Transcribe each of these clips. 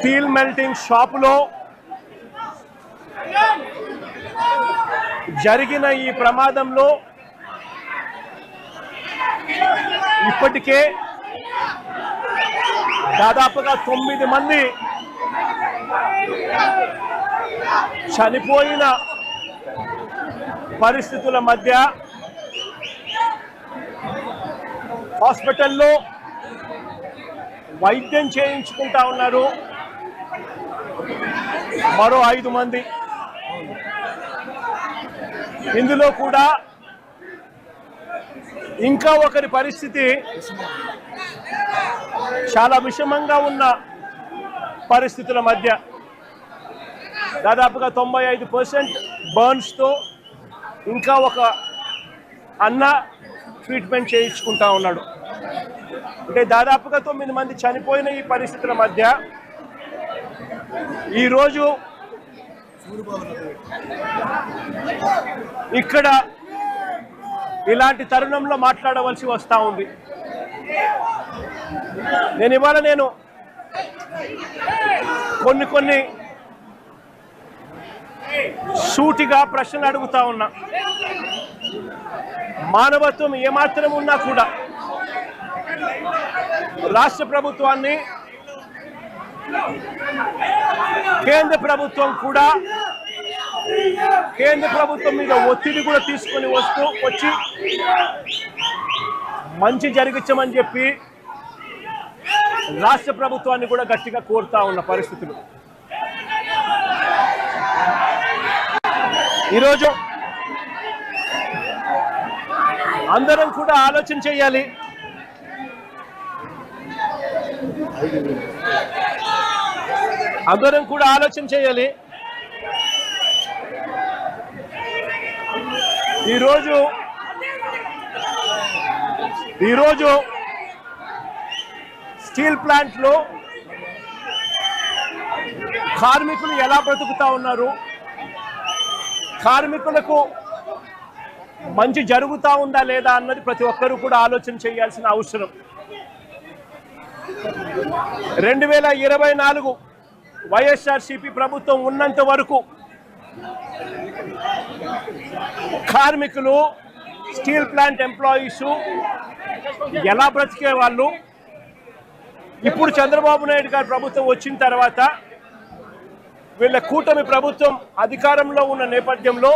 Steel melting షాపులో జరిగిన ఈ ప్రమాదంలో ఇప్పటికే దాదాపుగా 9 మంది చనిపోయిన పరిస్థితుల మధ్య హాస్పిటల్లో వైద్యం చేయించుకుంటా ఉన్నారు మరో 5 మంది. ఇందులో కూడా ఇంకా ఒకరి పరిస్థితి చాలా విషమంగా ఉన్న పరిస్థితుల మధ్య దాదాపుగా 95% బర్న్స్తో ఇంకా ఒక అన్న ట్రీట్మెంట్ చేయించుకుంటా ఉన్నాడు. అంటే దాదాపుగా 9 మంది చనిపోయిన ఈ పరిస్థితుల మధ్య ఈరోజు ఇక్కడ ఇలాంటి తరుణంలో మాట్లాడవలసి వస్తూ ఉంది. ఇవాళ కొన్ని సూటిగా ప్రశ్నలు అడుగుతా ఉన్నా. మానవత్వం ఏమాత్రం ఉన్నా కూడా రాష్ట్ర ప్రభుత్వాన్ని, కేంద్ర ప్రభుత్వం మీద ఒత్తిడి కూడా తీసుకొని వచ్చి మంచి జరిగించమని చెప్పి రాష్ట్ర ప్రభుత్వాన్ని కూడా గట్టిగా కోరుతా ఉన్న పరిస్థితులు. ఈరోజు అందరం కూడా ఆలోచన చేయాలి. ఈరోజు స్టీల్ ప్లాంట్లో కార్మికులు ఎలా బ్రతుకుతా ఉన్నారు, కార్మికులకు మంచి జరుగుతా ఉందా లేదా అన్నది ప్రతి ఒక్కరూ కూడా ఆలోచన చేయాల్సిన అవసరం. 2024 వైఎస్ఆర్సీపీ ప్రభుత్వం ఉన్నంత వరకు కార్మికులు, స్టీల్ ప్లాంట్ ఎంప్లాయీస్ ఎలా బ్రతికే వాళ్ళు, ఇప్పుడు చంద్రబాబు నాయుడు గారి ప్రభుత్వం వచ్చిన తర్వాత వీళ్ళ కూటమి ప్రభుత్వం అధికారంలో ఉన్న నేపథ్యంలో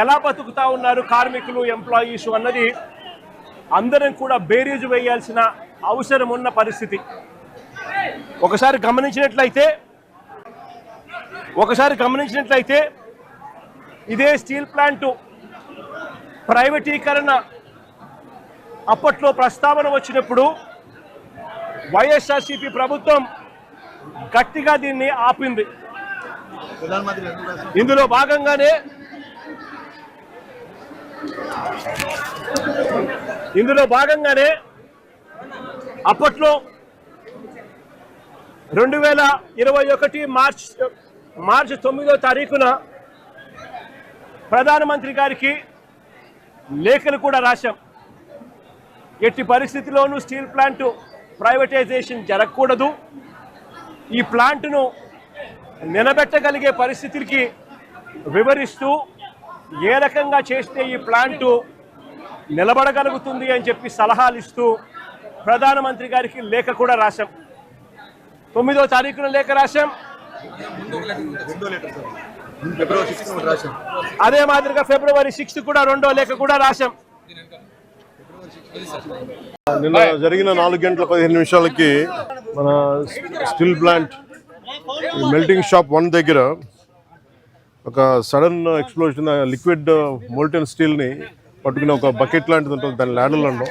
ఎలా బతుకుతా ఉన్నారు కార్మికులు, ఎంప్లాయీస్ అన్నది అందరం కూడా బేరీజు వేయాల్సిన అవసరం ఉన్న పరిస్థితి. ఒకసారి గమనించినట్లయితే ఇదే స్టీల్ ప్లాంటు ప్రైవేటీకరణ అప్పట్లో ప్రస్తావన వచ్చినప్పుడు వైఎస్ఆర్సీపీ ప్రభుత్వం గట్టిగా దీన్ని ఆపింది. ఇందులో భాగంగానే అప్పట్లో 2021 మార్చి 9వ తారీఖున ప్రధానమంత్రి గారికి లేఖలు కూడా రాశాం. ఎట్టి పరిస్థితిలోనూ స్టీల్ ప్లాంట్ ప్రైవేటైజేషన్ జరగకూడదు, ఈ ప్లాంట్ను నిలబెట్టగలిగే పరిస్థితికి వివరిస్తూ ఏ రకంగా చేస్తే ఈ ప్లాంటు నిలబడగలుగుతుంది అని చెప్పి సలహాలు ఇస్తూ ప్రధానమంత్రి గారికి లేఖ కూడా రాశాం. 9వ తారీఖున లేఖ రాశాం. అదే మాదిరిగా ఫిబ్రవరి 6 కూడా 2వ లేఖ కూడా రాశాం. నిన్న జరిగిన 4:15 మన స్టీల్ ప్లాంట్ మెల్టింగ్ షాప్ 1 దగ్గర ఒక సడన్ ఎక్స్ప్లోజన్, లిక్విడ్ మోల్టెన్ స్టీల్ని పట్టుకునే ఒక బకెట్ లాంటిది ఉంటుంది, దాని ల్యాడర్లలో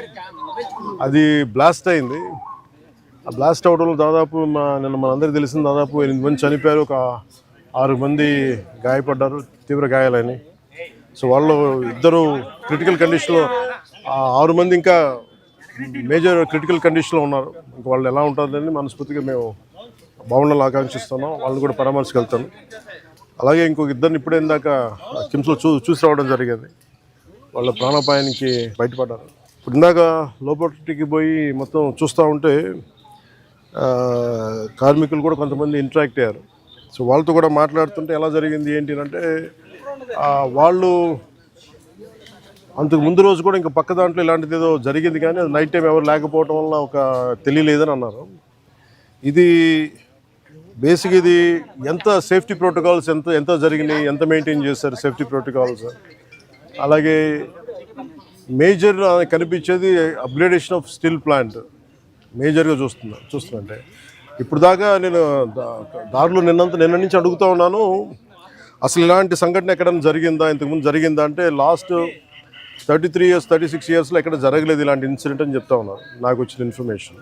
అది బ్లాస్ట్ అయింది. ఆ బ్లాస్ట్ అవడంలో దాదాపు నిన్న మనందరికీ తెలిసింది దాదాపు 8 మంది చనిపోయారు, ఒక 6 మంది గాయపడ్డారు, తీవ్ర గాయాలని. సో వాళ్ళు 2 క్రిటికల్ కండిషన్లో, 6 మంది ఇంకా మేజర్ క్రిటికల్ కండిషన్లో ఉన్నారు. ఇంకా వాళ్ళు ఎలా ఉంటుందని మనస్ఫూర్తిగా మేము బాగుండాలని ఆకాంక్షిస్తున్నాం. వాళ్ళని కూడా పరామర్శకెళ్తాను. అలాగే ఇంకొక 2 ఇప్పుడే ఇందాక కిమ్స్లో చూసి రావడం జరిగింది. వాళ్ళ ప్రాణాపాయానికి బయటపడ్డారు. ఇప్పుడు ఇందాక లోపలికి పోయి మొత్తం చూస్తూ ఉంటే కార్మికులు కూడా కొంతమంది ఇంటరాక్ట్ అయ్యారు. సో వాళ్ళతో కూడా మాట్లాడుతుంటే ఎలా జరిగింది ఏంటి అంటే వాళ్ళు అంతకు ముందు రోజు కూడా ఇంకా పక్క దాంట్లో ఇలాంటిది ఏదో జరిగింది కానీ అది నైట్ టైం ఎవరు లేకపోవడం వల్ల ఒక తెలియలేదని అన్నారు. ఇది బేసిక్ ఇది ఎంత సేఫ్టీ ప్రోటోకాల్స్ ఎంత జరిగినాయి, ఎంత మెయింటైన్ చేశారు సేఫ్టీ ప్రోటోకాల్స్. అలాగే మేజర్ కనిపించేది అప్గ్రేడేషన్ ఆఫ్ స్టీల్ ప్లాంట్ మేజర్గా చూస్తుంటే ఇప్పుడు దాకా నేను దారిలో నిన్న నుంచి అడుగుతూ ఉన్నాను, అసలు ఇలాంటి సంఘటన ఎక్కడైనా జరిగిందా, ఇంతకుముందు జరిగిందా అంటే లాస్ట్ 33 years 36 yearsలో ఎక్కడ జరగలేదు ఇలాంటి ఇన్సిడెంట్ అని చెప్తా ఉన్నారు నాకు వచ్చిన ఇన్ఫర్మేషన్.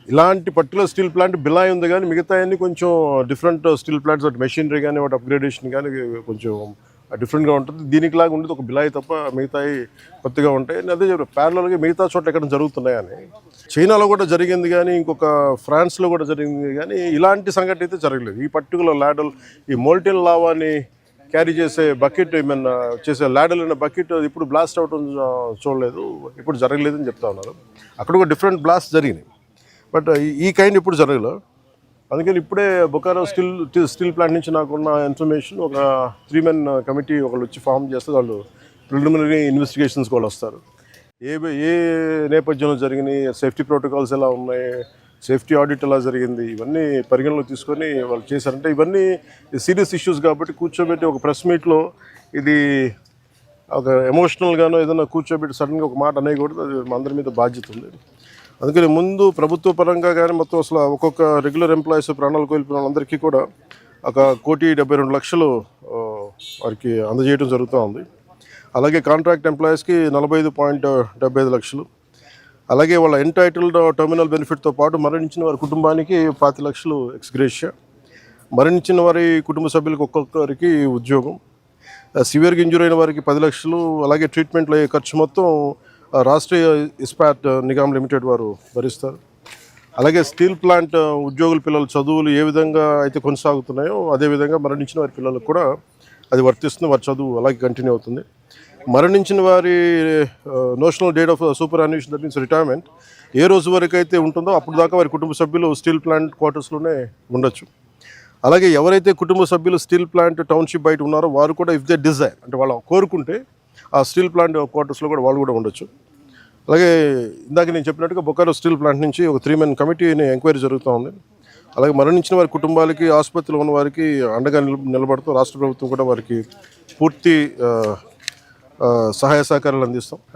ఇలాంటి పర్టికులర్ స్టీల్ ప్లాంట్ బిలాయ్ ఉంది కానీ మిగతా అన్ని కొంచెం డిఫరెంట్ స్టీల్ ప్లాంట్స్ వాటి మెషినరీ కానీ వాటి అప్గ్రేడేషన్ కానీ కొంచెం డిఫరెంట్గా ఉంటుంది. దీనికి లాగా ఉండేది ఒక బిలాయి తప్ప మిగతాయి కొత్తగా ఉంటాయి. అదే ప్యారలల్గా మిగతా చోట్ల ఎక్కడ జరుగుతున్నాయని చైనాలో కూడా జరిగింది కానీ ఇంకొక ఫ్రాన్స్లో కూడా జరిగింది కానీ ఇలాంటి సంఘటన అయితే జరగలేదు. ఈ పర్టికులర్ ల్యాడల్ ఈ మోల్టెన్ లావాని క్యారీ చేసే బకెట్ ఏమైనా చేసే ల్యాడల్ అనే బకెట్ ఇప్పుడు బ్లాస్ట్ అవడం చూడలేదు, ఇప్పుడు జరగలేదని చెప్తా ఉన్నారు. అక్కడ ఒక డిఫరెంట్ బ్లాస్ట్ జరిగినాయి బట్ ఈ కైండ్ ఇప్పుడు జరగలేదు. అందుకని ఇప్పుడే బొకారో స్టీల్ ప్లాంట్ నుంచి నాకున్న ఇన్ఫర్మేషన్ ఒక 3-man కమిటీ ఒకళ్ళు వచ్చి ఫామ్ చేస్తే వాళ్ళు ప్రిలిమినరీ ఇన్వెస్టిగేషన్స్ కూడా వస్తారు. ఏ నేపథ్యంలో జరిగినాయి, సేఫ్టీ ప్రోటోకాల్స్ ఎలా ఉన్నాయి, సేఫ్టీ ఆడిట్ ఎలా జరిగింది, ఇవన్నీ పరిగణలో తీసుకొని వాళ్ళు చేశారంటే ఇవన్నీ సీరియస్ ఇష్యూస్ కాబట్టి కూర్చోబెట్టి ఒక ప్రెస్ మీట్లో ఇది ఒక ఎమోషనల్గానో ఏదైనా కూర్చోబెట్టి సడన్గా ఒక మాట అనేయకూడదు. అది మా అందరి మీద బాధ్యత ఉంది. అందుకని ముందు ప్రభుత్వ పరంగా కానీ మొత్తం అసలు ఒక్కొక్క రెగ్యులర్ ఎంప్లాయీస్ ప్రాణాలు కోల్పోయిన వాళ్ళందరికీ కూడా 1,72,00,000 వారికి అందజేయడం జరుగుతూ ఉంది. అలాగే కాంట్రాక్ట్ ఎంప్లాయీస్కి 45.75 లక్షలు, అలాగే వాళ్ళ ఎంటైటిల్డ్ టర్మినల్ బెనిఫిట్తో పాటు మరణించిన వారి కుటుంబానికి 5 లక్షలు ఎక్స్గ్రేషియా, మరణించిన వారి కుటుంబ సభ్యులకు ఒక్కొక్కరికి ఉద్యోగం, సివియర్గా ఇంజూర్ అయిన వారికి 10 లక్షలు, అలాగే ట్రీట్మెంట్లో అయ్యే ఖర్చు మొత్తం రాష్ట్రీయ ఇస్పాట్ నిగమ్ లిమిటెడ్ వారు భరిస్తారు. అలాగే స్టీల్ ప్లాంట్ ఉద్యోగుల పిల్లల చదువులు ఏ విధంగా అయితే కొనసాగుతున్నాయో అదేవిధంగా మరణించిన వారి పిల్లలకు కూడా అది వర్తిస్తుంది. వారి చదువు అలాగే కంటిన్యూ అవుతుంది. మరణించిన వారి notional date of superannuation that means retirement ఏ రోజు వరకు అయితే ఉంటుందో అప్పుడు దాకా వారి కుటుంబ సభ్యులు స్టీల్ ప్లాంట్ క్వార్టర్స్లోనే ఉండొచ్చు. అలాగే ఎవరైతే కుటుంబ సభ్యులు స్టీల్ ప్లాంట్ టౌన్షిప్ బయట ఉన్నారో వారు కూడా ఇఫ్ దే డిజైర్ అంటే వాళ్ళు కోరుకుంటే ఆ స్టీల్ ప్లాంట్ క్వార్టర్స్లో కూడా వాళ్ళు కూడా ఉండొచ్చు. అలాగే ఇందాక నేను చెప్పినట్టుగా బొకారో స్టీల్ ప్లాంట్ నుంచి ఒక 3-man కమిటీని ఎంక్వైరీ జరుగుతూ ఉంది. అలాగే మరణించిన వారి కుటుంబాలకి ఆసుపత్రిలో ఉన్న వారికి అండగా నిలబడుతూ రాష్ట్ర ప్రభుత్వం కూడా వారికి పూర్తి సహాయ సహకారాలు అందిస్తాం.